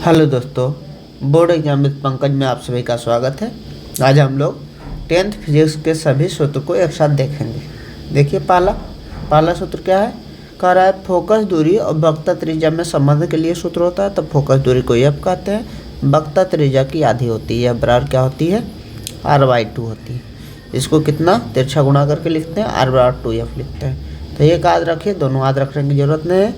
Hello दोस्तों, board exam with Pankaj में आप सभी का स्वागत है। आज हम लोग 10th फिजिक्स के सभी सूत्र को एक साथ देखेंगे। देखिए पहला सूत्र क्या है। कह रहा है फोकस दूरी और वक्रता त्रिज्या में संबंध के लिए सूत्र होता है। तो फोकस दूरी को एफ कहते हैं, वक्रता त्रिज्या की आधी होती है, बराबर क्या होती है, r/2 होती है। इसको कितना तिरछा गुणा करके लिखते हैं, r/2f लिखते हैं। तो ये याद रखिए, दोनों याद रखने की जरूरत नहीं है,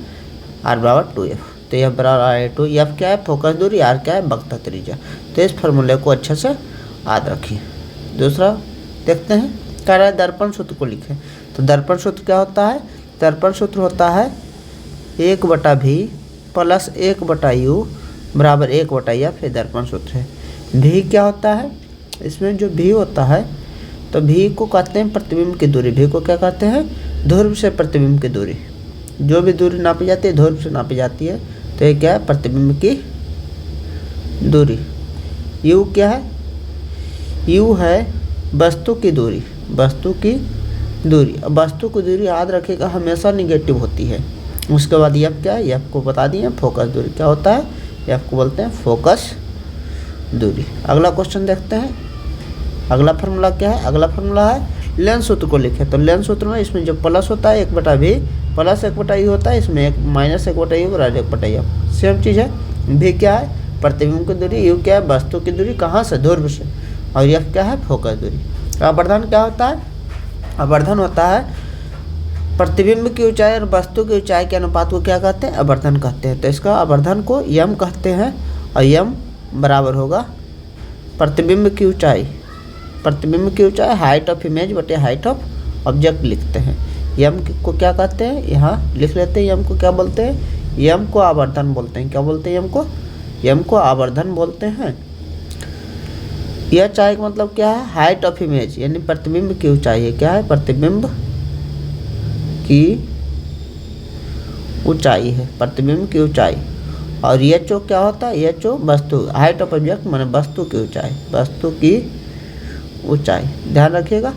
r/2f। तो यह बराबर r/2, एफ क्या है फोकस दूरी, आर क्या है वक्रता त्रिज्या। तो इस फार्मूले को अच्छे से याद रखिए। दूसरा देखते हैं, कह रहा है दर्पण सूत्र को लिखें। तो दर्पण सूत्र क्या होता है, दर्पण सूत्र होता है 1/v प्लस 1/u बराबर 1/f। ये दर्पण सूत्र है। v क्या होता है, इसमें जो v होता है, तो v को कहते हैं प्रतिबिंब की दूरी। v को क्या कहते हैं, ध्रुव से प्रतिबिंब की दूरी। जो भी दूरी नापी जाती है ध्रुव से नापी जाती है। तो ये क्या है, प्रतिबिंब की दूरी। u क्या है, u है वस्तु की दूरी, वस्तु की दूरी। अब वस्तु की दूरी याद रखिएगा हमेशा निगेटिव होती है। उसके बाद f क्या है, f को बता दिए फोकस दूरी क्या होता है, f को बोलते हैं फोकस दूरी। अगला क्वेश्चन देखते हैं। अगला फार्मूला क्या है, अगला फार्मूला है लेंस सूत्र को लिखे। तो लेंस सूत्र में इसमें जो प्लस होता है 1/v प्लस 1/u होता है, इसमें एक माइनस 1/u और 1/f सेम चीज़ है। v क्या है प्रतिबिंब की दूरी, u क्या है वस्तु की दूरी, कहाँ से, ध्रुव से, और f क्या है फोकस दूरी। आवर्धन क्या होता है, आवर्धन होता है प्रतिबिंब की ऊंचाई और वस्तु की ऊंचाई के अनुपात को क्या कहते हैं, आवर्धन कहते हैं। तो इसका आवर्धन को यम कहते हैं, और यम बराबर होगा प्रतिबिंब की ऊंचाई, प्रतिबिंब की ऊंचाई हाइट ऑफ इमेज बटे हाइट ऑफ ऑब्जेक्ट लिखते हैं। यम को क्या कहते हैं, यहाँ लिख लेते हैं। यम को क्या बोलते हैं, यम को आवर्धन बोलते हैं। क्या बोलते हैं, यम को आवर्धन बोलते हैं। यह ऊंचाई का मतलब क्या है, हाइट ऑफ इमेज यानी प्रतिबिंब की ऊंचाई है। क्या है, प्रतिबिंब की ऊंचाई है, प्रतिबिंब की ऊंचाई। और ये चो क्या होता है, ये चो वस्तु, हाइट ऑफ ऑब्जेक्ट माने वस्तु की ऊंचाई, वस्तु की ऊंचाई, ध्यान रखिएगा।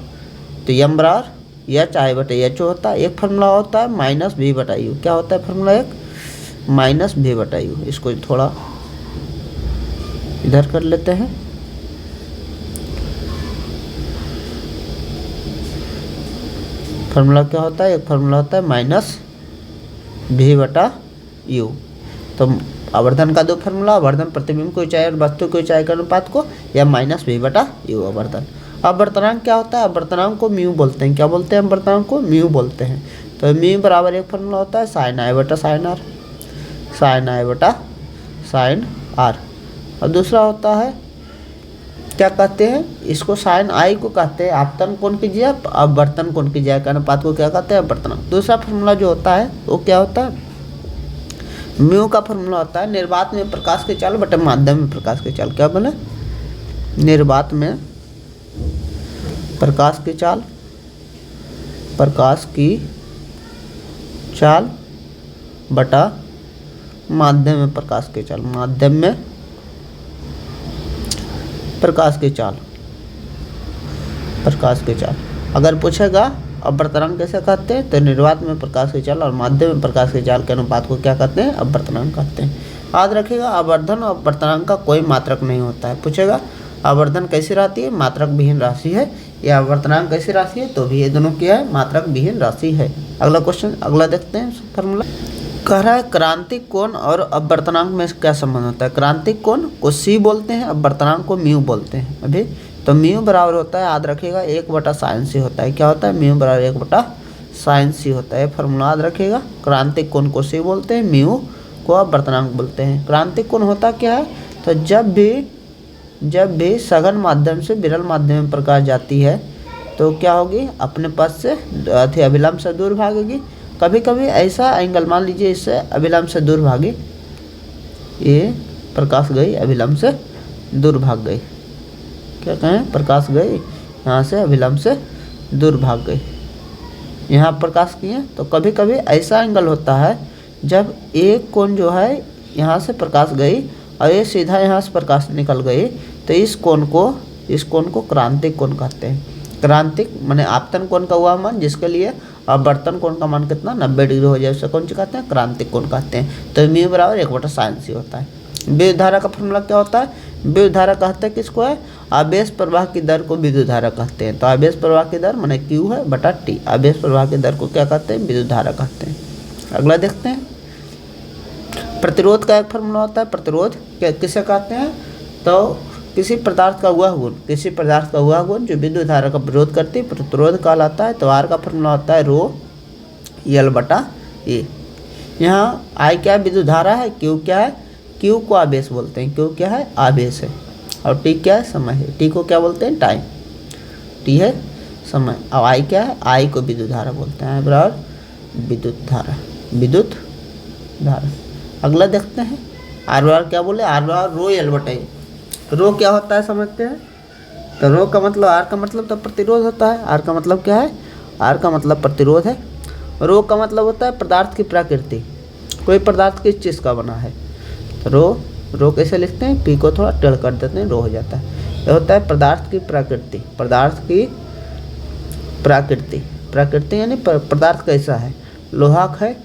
तो यम बराबर एच आई बटे एच होता है। एक फार्मूला होता है -v/u। क्या होता है फार्मूला, एक -v/u। इसको थोड़ा इधर कर लेते हैं। फार्मूला क्या होता है, एक फार्मूला होता है -v/u। तो आवर्धन का दो फार्मूला, आवर्धन प्रतिबिंब की ऊंचाई और वस्तु की ऊंचाई के अनुपात को, या -v/u आवर्धन। अपवर्तनांक क्या होता है, अपवर्तनांक को म्यू बोलते हैं। क्या बोलते हैं, अपवर्तनांक को म्यू बोलते हैं। तो म्यू बराबर एक फार्मूला होता है sin i/sin r, sin i/sin r। और दूसरा होता है क्या कहते हैं, इसको sin i को कहते हैं आपतन कोण की जगह अपवर्तन कोण की जगह के अनुपात को क्या कहते हैं, अपवर्तनांक। दूसरा फार्मूला जो होता है वो क्या होता है, म्यू का फार्मूला होता है निर्वात में प्रकाश की चाल बटे माध्यम में प्रकाश की चाल। क्या बोले, निर्वात में प्रकाश की चाल, प्रकाश की चाल बटा माध्यम में प्रकाश की चाल, माध्यम में प्रकाश की चाल, प्रकाश की चाल। अगर पूछेगा अपवर्तनांक कैसे कहते हैं, तो निर्वात में प्रकाश की चाल और माध्यम में प्रकाश की चाल के अनुपात को क्या कहते हैं, अपवर्तनांक कहते हैं। याद रखिएगा आवर्धन और अपवर्तनांक का कोई मात्रक नहीं होता है। पूछेगा आवर्धन कैसी राशि है, मात्रक विहीन राशि है, या अपवर्तनांक कैसी राशि है, तो भी ये दोनों क्या है, मात्रक विहीन राशि है। अगला क्वेश्चन, अगला देखते हैं फार्मूला। कह रहा है क्रांतिक कोण और अपवर्तनांक में क्या संबंध होता है। क्रांतिक कोण को c बोलते हैं, अपवर्तनांक को म्यू बोलते हैं। अभी तो म्यू बराबर होता है, याद रखिएगा 1/sin c होता है। क्या होता है, म्यू बराबर 1/sin c होता है। फार्मूला याद रखिएगा, क्रांतिक कोण को c बोलते हैं, म्यू को अपवर्तनांक बोलते हैं। क्रांतिक कोण होता क्या है, तो जब भी सघन माध्यम से विरल माध्यम में प्रकाश जाती है तो क्या होगी, अपने पथ से अभिलंब से दूर भागेगी। कभी कभी ऐसा एंगल मान लीजिए इससे अभिलंब से दूर भागी, ये प्रकाश गई अभिलंब से दूर भाग गई। क्या कहें, प्रकाश गई यहाँ से अभिलंब से दूर भाग गई, यहाँ प्रकाश किए। तो कभी कभी ऐसा एंगल होता है जब एक कोण जो है यहाँ से प्रकाश गई और ये सीधा यहाँ से प्रकाश निकल गई, तो इस कोण को क्रांतिक कोण कहते हैं। क्रांतिक माने आपतन कोण का हुआ मान, जिसके लिए अपवर्तन कोण का मान कितना 90 डिग्री हो जाए, उसे कौन सी कहते हैं, क्रांतिक कोण कहते हैं। तो म्यू बराबर 1/sin c होता है। विद्युत धारा का फॉर्मूला क्या होता है? विद्युत धारा कहते हैं किसको है? आवेश प्रवाह की दर को विद्युत धारा कहते हैं। तो आवेश प्रवाह की दर माने Q है बटा T। आवेश प्रवाह की दर को क्या कहते हैं? विद्युत धारा कहते हैं। अगला देखते हैं, प्रतिरोध का एक फॉर्मूला होता है। प्रतिरोध किसे कहते हैं? तो किसी पदार्थ का वह गुण, किसी पदार्थ का वह गुण जो विद्युत धारा का विरोध करती है प्रतिरोध कहलाता है। तो R का फॉर्मूला होता है रो L बटा ए। यहाँ I क्या है? विद्युत धारा है। Q क्या है? Q को आवेश बोलते हैं। Q क्या है? आवेश है। और T क्या है? समय है। T को क्या बोलते हैं? टाइम। T है समय। और I क्या है? I को विद्युत धारा बोलते हैं। बराबर विद्युत धारा, विद्युत धारा। अगला देखते हैं, आर बार क्या बोले? आर बार रो L बटा ए। रो क्या होता है समझते हैं? तो रो का मतलब, आर का मतलब तो प्रतिरोध होता है। आर का मतलब क्या है? आर का मतलब प्रतिरोध है। रो का मतलब होता है पदार्थ की प्रकृति, कोई पदार्थ किस चीज़ का बना है। तो रो कैसे लिखते हैं? पी को थोड़ा टेढ़ कर देते हैं, रो हो जाता है। यह होता है पदार्थ की प्रकृति। पदार्थ की प्रकृति, प्रकृति यानी पदार्थ कैसा है? लोहा है,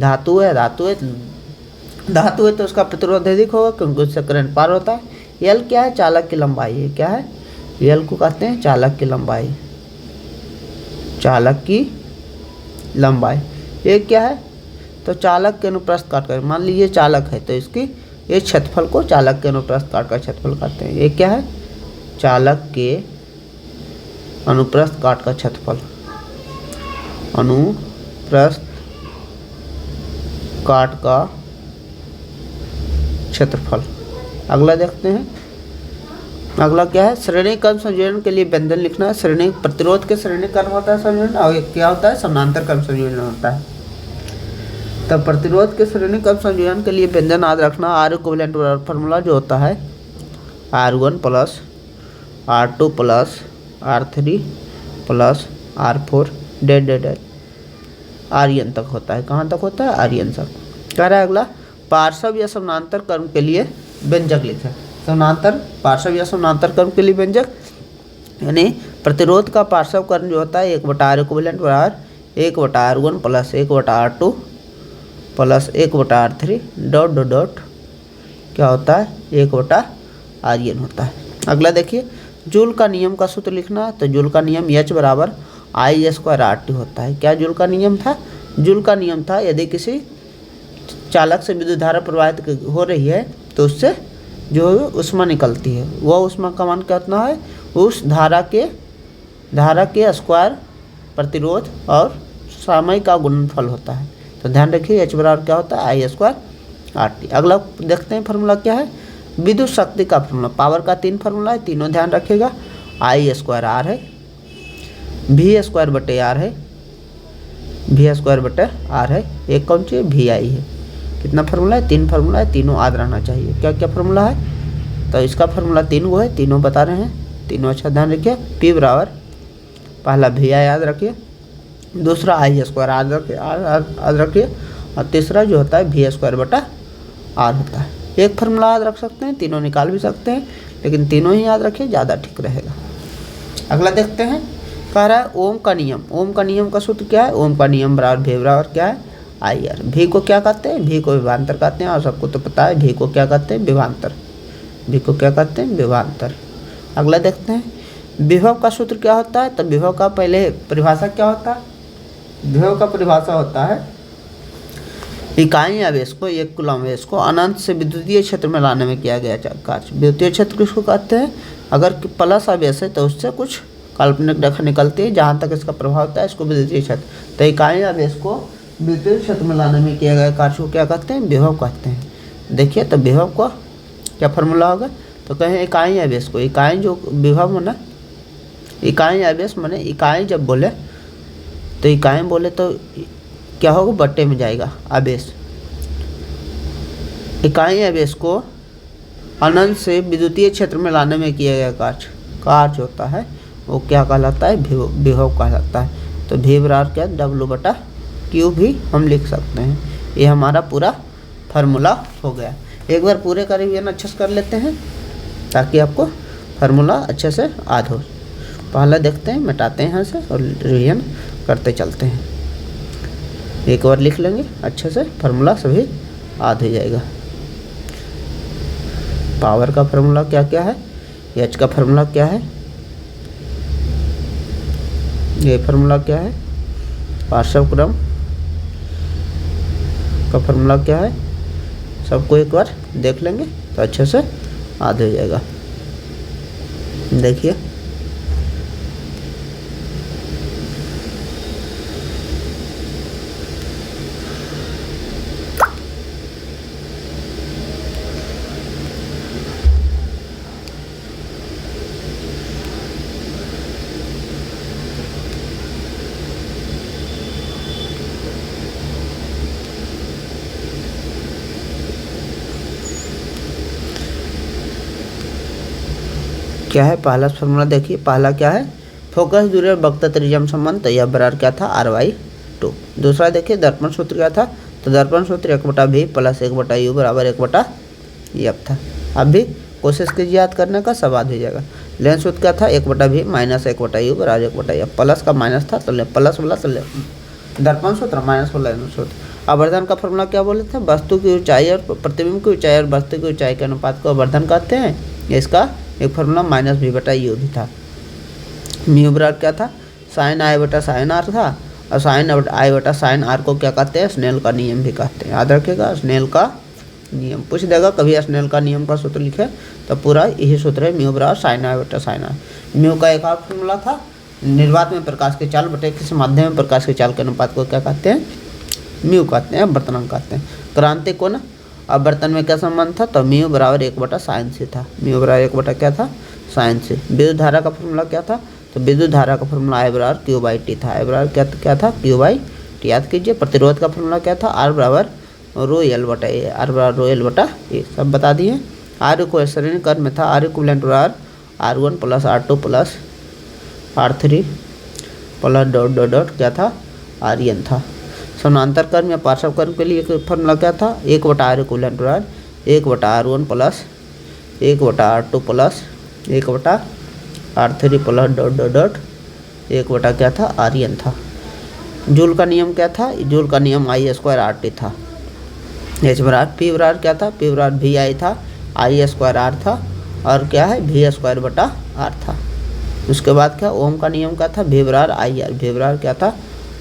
धातु है, धातु है तो उसका प्रतिरोध अधिक होगा क्योंकि उससे करंट पार होता है। एल क्या है? चालक की लंबाई है। क्या है? एल को कहते हैं चालक की लंबाई, चालक की लंबाई। ये क्या है? तो चालक के अनुप्रस्थ काट कर, मान लीजिए चालक है तो इसकी ये क्षेत्रफल को चालक के अनुप्रस्थ काट कर क्षेत्रफल कहते हैं। ये क्या है? चालक के अनुप्रस्थ काट का क्षेत्रफल, अनुप्रस्थ काट का क्षेत्रफल। अगला देखते हैं, अगला क्या है? श्रेणी क्रम संयोजन के लिए व्यंजन लिखना है। श्रेणी प्रतिरोध के श्रेणी क्रम होता है संयोजन, और एक क्या होता है? समानांतर क्रम संयोजन होता है। तब प्रतिरोध के श्रेणी क्रम संयोजन के लिए व्यंजन याद रखना। आर इक्विवेलेंट फार्मूला जो होता है R1 plus R2 plus R3 plus R4 dead RN तक होता है। कहाँ तक होता है? RN तक। कह रहा है अगला, पार्श्व या समानांतर क्रम के लिए व्यंजक लिखें। समानांतर, पार्श्व या समानांतर क्रम के लिए व्यंजक यानी प्रतिरोध का पार्श्व क्रम जो होता है 1/R इक्विवेलेंट बराबर 1/R1 plus 1/R2 plus 1/R3 dot dot dot क्या होता है? 1/RN होता है। अगला देखिए, जूल का नियम का सूत्र लिखना है। तो जूल का नियम H बराबर I² RT होता है। क्या जूल का नियम था? जूल का नियम था यदि किसी चालक से विद्युत धारा प्रवाहित हो रही है तो उससे जो ऊष्मा निकलती है वह ऊष्मा का मान कितना है? उस धारा के स्क्वायर प्रतिरोध और समय का गुणनफल होता है। तो ध्यान रखिए H बराबर क्या होता है? I² RT। अगला देखते हैं फार्मूला क्या है? विद्युत शक्ति का फार्मूला। पावर का 3 फार्मूला है, तीनों ध्यान रखिएगा। I² R है, V² बटे R है, V² बटे R है, एक कौन सी है? VI है। कितना फार्मूला है? 3 फार्मूला है, तीनों याद रहना चाहिए। क्या क्या फार्मूला है? तो इसका फार्मूला 3 वो है, तीनों बता रहे हैं, तीनों अच्छा ध्यान रखिए। P बराबर पहला VI याद रखिए, दूसरा I² याद रखिए, और तीसरा जो होता है V² बटा R होता है। एक फार्मूला याद रख सकते हैं, तीनों निकाल भी सकते हैं, लेकिन तीनों ही याद रखिए, ज़्यादा ठीक रहेगा। अगला देखते हैं, कह रहा है ओम का नियम। ओम का नियम का सूत्र क्या है? ओम का नियम बराबर V बराबर क्या है? IR। भी को क्या कहते हैं? भी को विभवांतर कहते हैं, और सबको तो पता है भी को क्या कहते हैं? विभवांतर। भी को क्या कहते हैं? विभवांतर। अगला देखते हैं, विभव का सूत्र क्या होता है? तो विभव का पहले परिभाषा क्या होता है? विभव का परिभाषा होता है इकाई आवेश को, एक कूलम आवेश को अनंत से विद्युतीय क्षेत्र में लाने में किया गया कार्य। विद्युतीय क्षेत्र किसको कहते हैं? अगर प्लस आवेश है तो उससे कुछ काल्पनिक रेखा निकलती है, जहाँ तक इसका प्रभाव होता है इसको विद्युतीय क्षेत्र। तो इकाई आवेश को विद्युतीय क्षेत्र में लाने में किया गया कार्य को क्या कहते हैं? विभव कहते हैं। देखिए, तो विभव को क्या फार्मूला होगा? तो कहें इकाई आवेश को, इकाई जो विभव माना इकाई आवेश माने इकाई जब बोले तो इकाई बोले तो क्या होगा? बट्टे में जाएगा आवेश। इकाई आवेश को अनंत से विद्युतीय क्षेत्र में लाने में किया गया कार्य होता है वो क्या कहलाता है? विभव कहलाता है। तो V बराबर क्या? W/Q भी हम लिख सकते हैं। ये हमारा पूरा फार्मूला हो गया। एक बार पूरे का रिवीजन अच्छे से कर लेते हैं ताकि आपको फार्मूला अच्छे से याद हो। पहला देखते हैं, मिटाते हैं यहाँ से और रिवीजन करते चलते हैं। एक बार लिख लेंगे अच्छे से, फार्मूला सभी याद हो जाएगा। पावर का फार्मूला क्या क्या है, एच का फार्मूला क्या है, ये फार्मूला क्या है, पार्श्व क्रम का फार्मूला क्या है, सबको एक बार देख लेंगे तो अच्छे से याद हो जाएगा। देखिए क्या है पहला फार्मूला, देखिए पहला क्या है, फोकस दूरी और वक्र त्रिज्या संबंध, तो यह बराबर क्या था r/2। दूसरा देखिए दर्पण सूत्र क्या था, तो दर्पण सूत्र 1/v प्लस 1/u बराबर 1/f था। अब भी कोशिश कीजिए याद करने का, सब याद हो जाएगा। लेंस सूत्र क्या था, 1/v माइनस 1/u बराबर 1/f, प्लस का माइनस था तो प्लस वाला तो दर्पण सूत्र माइनस वाला लेंस सूत्र। आवर्धन का फार्मूला क्या बोले थे, वस्तु की ऊंचाई और प्रतिबिंब की ऊंचाई और वस्तु की ऊंचाई के अनुपात को आवर्धन कहते हैं। इसका एक फार्मूला -v/u भी था। म्यू बराबर क्या था, साइन i/sin r था, और साइन i/sin r को क्या कहते हैं, स्नेल का नियम भी कहते हैं। याद रखिएगा, स्नेल का नियम पूछ देगा कभी, स्नेल का नियम का सूत्र लिखे तो पूरा यही सूत्र है, म्यू बराबर साइन i/sin r। म्यू का एक और फार्मूला था, निर्वात में प्रकाश की चाल बटे किसी माध्यम में प्रकाश की चाल के अनुपात को क्या कहते हैं, म्यू कहते हैं, वर्तनांक कहते हैं। क्रांति कोण आवर्तन में क्या संबंध था, तो म्यू बराबर 1/sin से था, म्यू बराबर 1 क्या था, sin से। विद्युत धारा का फार्मूला क्या था, तो विद्युत धारा का फार्मूला I बराबर Q/T था, I बराबर क्या था, Q/T। याद कीजिए प्रोतिरोध का फार्मूला क्या था, R बराबर ρL/A, R बराबर ρL/A, सब बता दिए। R को श्रेणी क्रम में था, R इक्विवेलेंट बराबर R1 plus R2 plus R3 plus dot क्या था, RN था। समानांतर कर्म या पार्श्व कर्म के लिए फार्मूला क्या था, 1/R इक्विवेलेंट बराबर 1/R1 plus 1/R2 plus 1/R3 plus dot 1 क्या था, RN था। जूल का नियम क्या था, जूल का नियम I² था। H बराबर P बराबर क्या था, P बराबर VI था, I² था, और क्या है V²/R था। उसके बाद क्या ओम का नियम क्या था, V बराबर IR, V बराबर क्या था,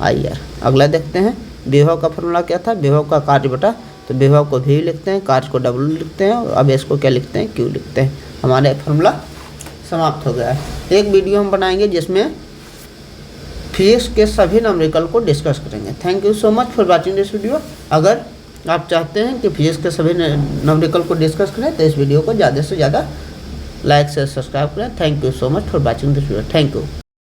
IR। अगला देखते हैं विभव का फार्मूला क्या था, विभव का कार्य बटा, तो विभव को V लिखते हैं, कार्य को W लिखते हैं, और अब इसको क्या लिखते हैं, Q लिखते हैं। हमारे फार्मूला समाप्त हो गया है। एक वीडियो हम बनाएंगे जिसमें फिजिक्स के सभी न्यूमेरिकल को डिस्कस करेंगे। Thank you so much for watching this video. अगर आप चाहते हैं कि फिजिक्स के सभी न्यूमेरिकल को डिस्कस करें तो इस वीडियो को ज़्यादा से ज़्यादा लाइक से सब्सक्राइब करें। Thank you so much for watching this video. Thank you.